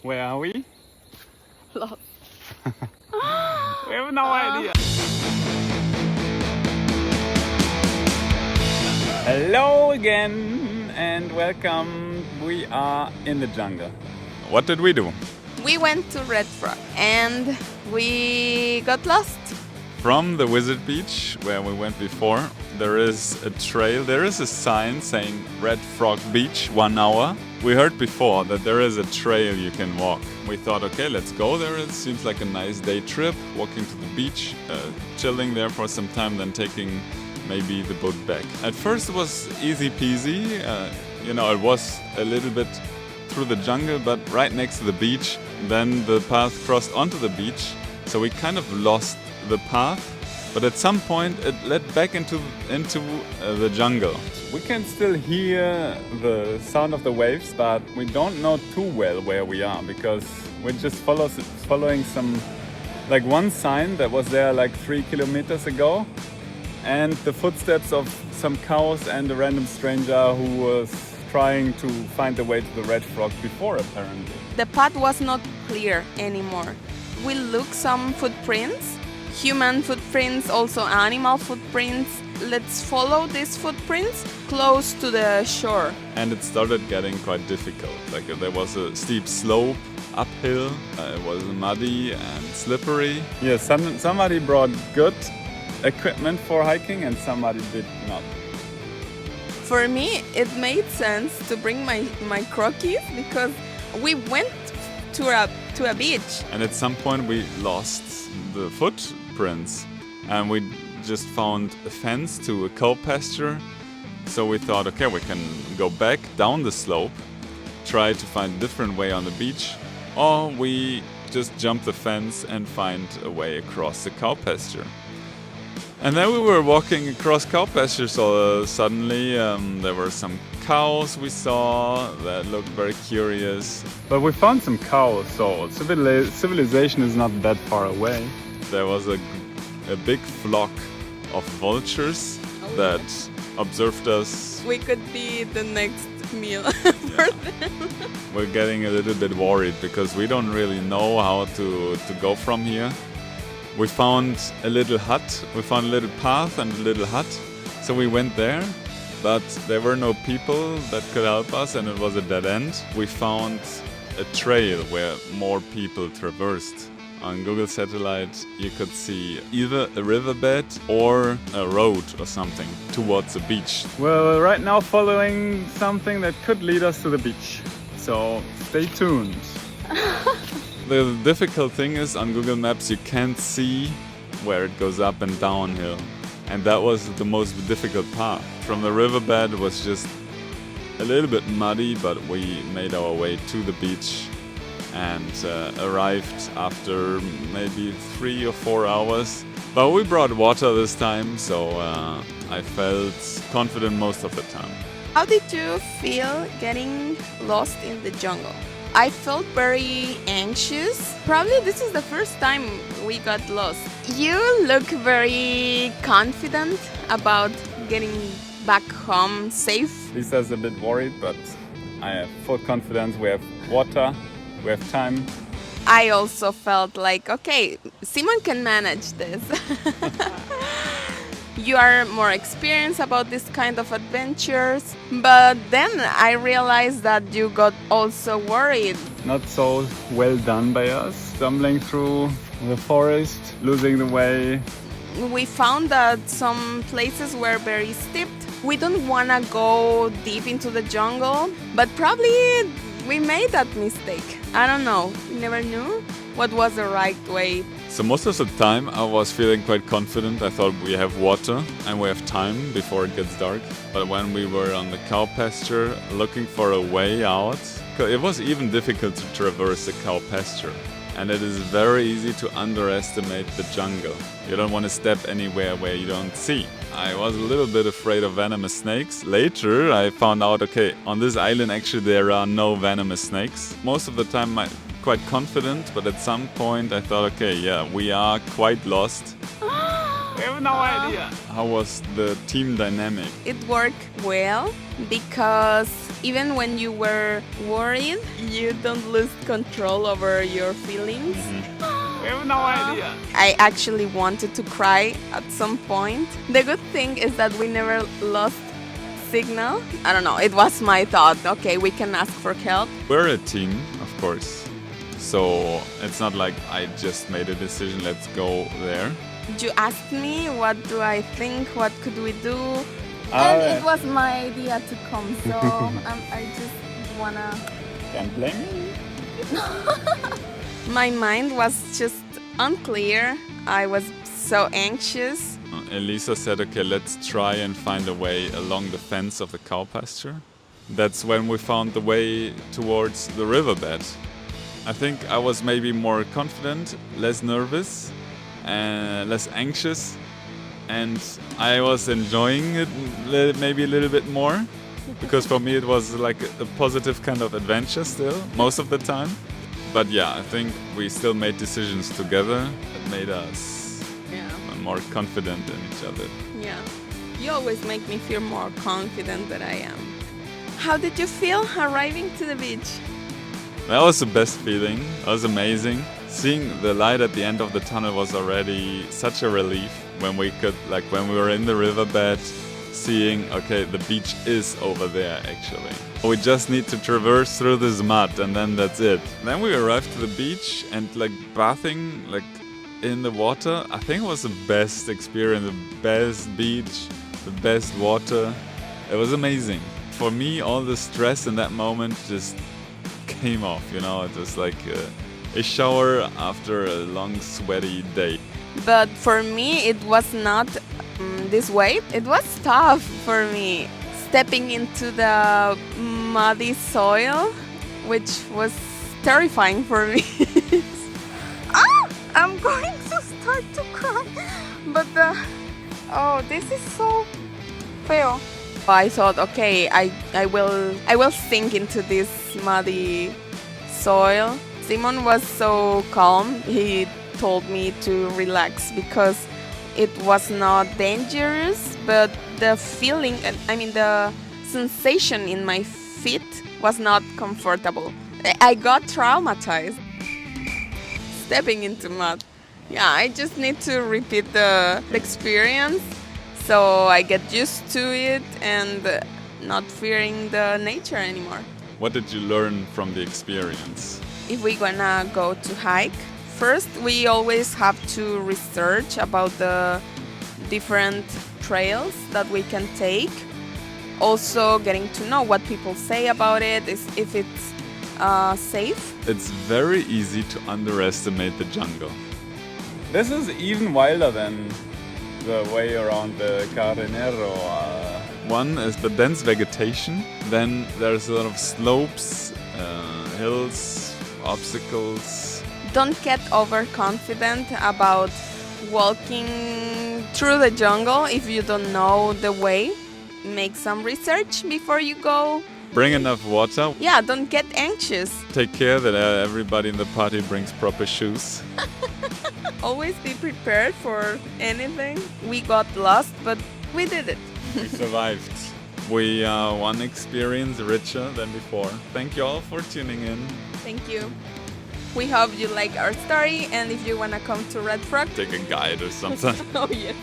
Where are we? Lost. We have no idea. Hello again and welcome. We are in the jungle. What did we do? We went to Red Frog and we got lost. From the Wizard Beach, where we went before, there is a trail. There is a sign saying Red Frog Beach, 1 hour. We heard before that there is a trail you can walk. We thought, okay, let's go there. It seems like a nice day trip, walking to the beach, chilling there for some time, then taking maybe the boat back. At first it was easy peasy. It was a little bit through the jungle, but right next to the beach. Then the path crossed onto the beach, so we kind of lost the path, but at some point it led back into the jungle. We can still hear the sound of the waves, but we don't know too well where we are because we're just following one sign that was there 3 kilometers ago, and the footsteps of some cows and a random stranger who was trying to find the way to the Red Frog before, apparently. The path was not clear anymore. We looked some footprints, human footprints, also animal footprints. Let's follow these footprints close to the shore. And it started getting quite difficult. There was a steep slope uphill. It was muddy and slippery. Yeah, somebody brought good equipment for hiking and somebody did not. For me, it made sense to bring my croquis because we went to a beach. And at some point we lost the footprints and we just found a fence to a cow pasture. So we thought, okay, we can go back down the slope, try to find a different way on the beach, or we just jump the fence and find a way across the cow pasture. And then we were walking across cow pasture, so suddenly there were some cows we saw that looked very curious. But we found some cows, so civilization is not that far away. There was a big flock of vultures that observed us. We could be the next meal for them. We're getting a little bit worried because we don't really know how to go from here. We found a little hut, we found a little path and a little hut, so we went there, but there were no people that could help us and it was a dead end. We found a trail where more people traversed. On Google Satellite you could see either a riverbed or a road or something towards the beach. Well, right now following something that could lead us to the beach, so stay tuned. The difficult thing is on Google Maps you can't see where it goes up and downhill, and that was the most difficult part. From the riverbed it was just a little bit muddy, but we made our way to the beach and arrived after maybe 3 or 4 hours. But we brought water this time, so I felt confident most of the time. How did you feel getting lost in the jungle? I felt very anxious. Probably this is the first time we got lost. You look very confident about getting back home safe. Lisa's a bit worried, but I have full confidence. We have water, we have time. I also felt like, okay, Simon can manage this. You are more experienced about this kind of adventures, but then I realized that you got also worried. Not so well done by us, stumbling through the forest, losing the way. We found that some places were very steep. We don't want to go deep into the jungle, but probably we made that mistake. I don't know, we never knew what was the right way. So most of the time I was feeling quite confident. I thought we have water and we have time before it gets dark. But when we were on the cow pasture looking for a way out, it was even difficult to traverse the cow pasture. And it is very easy to underestimate the jungle. You don't want to step anywhere where you don't see. I was a little bit afraid of venomous snakes. Later I found out, okay, on this island actually there are no venomous snakes. Most of the time I'm quite confident, but at some point I thought, okay, yeah, we are quite lost. We have no idea. How was the team dynamic? It worked well because even when you were worried, you don't lose control over your feelings. We have no idea. I actually wanted to cry at some point. The good thing is that we never lost signal. I don't know, it was my thought. Okay, we can ask for help. We're a team, of course. So it's not like I just made a decision, let's go there. You asked me what do I think, what could we do? And it was my idea to come, so I just wanna... Can't blame me. My mind was just unclear. I was so anxious. Elisa said, okay, let's try and find a way along the fence of the cow pasture. That's when we found the way towards the riverbed. I think I was maybe more confident, less nervous, and less anxious, and I was enjoying it maybe a little bit more, because for me it was like a positive kind of adventure still, most of the time. But yeah, I think we still made decisions together that made us more confident in each other. Yeah, you always make me feel more confident than I am. How did you feel arriving to the beach? That was the best feeling. That was amazing. Seeing the light at the end of the tunnel was already such a relief when we were in the riverbed, seeing, okay, the beach is over there actually. We just need to traverse through this mud and then that's it. Then we arrived to the beach and bathing in the water. I think it was the best experience, the best beach, the best water. It was amazing. For me, all the stress in that moment just came off, you know, it was like a shower after a long sweaty day. But for me it was not this way. It was tough for me, stepping into the muddy soil, which was terrifying for me. I'm going to start to cry, but oh, this is so feo. I thought, okay, I will sink into this muddy soil. Simon was so calm. He told me to relax because it was not dangerous, but the feeling, the sensation in my feet was not comfortable. I got traumatized stepping into mud. Yeah, I just need to repeat the experience so I get used to it and not fearing the nature anymore. What did you learn from the experience? If we're gonna go to hike, first we always have to research about the different trails that we can take. Also getting to know what people say about it, if it's safe. It's very easy to underestimate the jungle. This is even wilder than the way around the Carenero. One is the dense vegetation, then there's a lot of slopes, hills, obstacles. Don't get overconfident about walking through the jungle if you don't know the way. Make some research before you go. Bring enough water. Yeah, don't get anxious. Take care that everybody in the party brings proper shoes. Always be prepared for anything. We got lost, but we did it. We survived. We one experience richer than before. Thank you all for tuning in. Thank you. We hope you like our story, and if you want to come to Red Frog, take a guide or something. Oh yes.